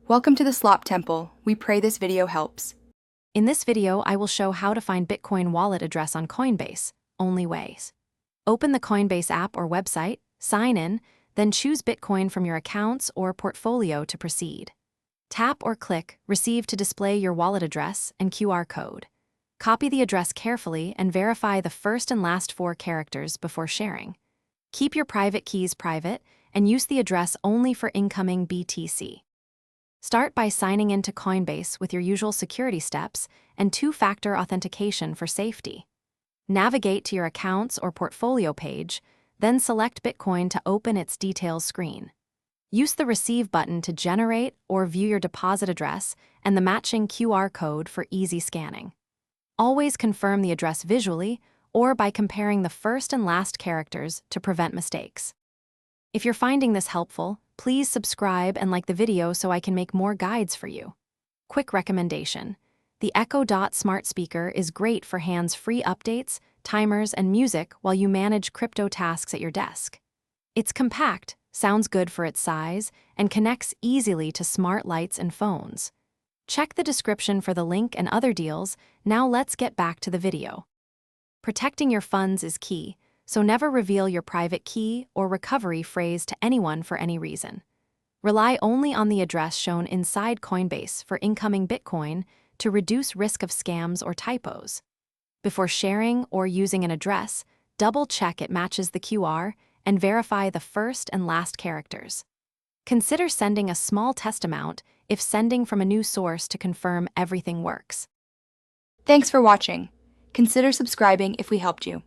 Welcome to the Slop Temple. We pray this video helps. In this video, I will show how to find Bitcoin wallet address on Coinbase, only ways. Open the Coinbase app or website, sign in, then choose Bitcoin from your accounts or portfolio to proceed. Tap or click Receive to display your wallet address and QR code. Copy the address carefully and verify the first and last 4 characters before sharing. Keep your private keys private and use the address only for incoming BTC. Start by signing into Coinbase with your usual security steps and 2-factor authentication for safety. Navigate to your accounts or portfolio page, then select Bitcoin to open its details screen. Use the Receive button to generate or view your deposit address and the matching QR code for easy scanning. Always confirm the address visually or by comparing the first and last characters to prevent mistakes. If you're finding this helpful, please subscribe and like the video so I can make more guides for you. Quick recommendation: the Echo Dot smart speaker is great for hands-free updates, timers, and music while you manage crypto tasks at your desk. It's compact, sounds good for its size, and connects easily to smart lights and phones. Check the description for the link and other deals. Now let's get back to the video. Protecting your funds is key, so never reveal your private key or recovery phrase to anyone for any reason. Rely only on the address shown inside Coinbase for incoming Bitcoin to reduce risk of scams or typos. Before sharing or using an address, double-check it matches the QR and verify the first and last characters. Consider sending a small test amount if sending from a new source to confirm everything works. Thanks for watching. Consider subscribing if we helped you.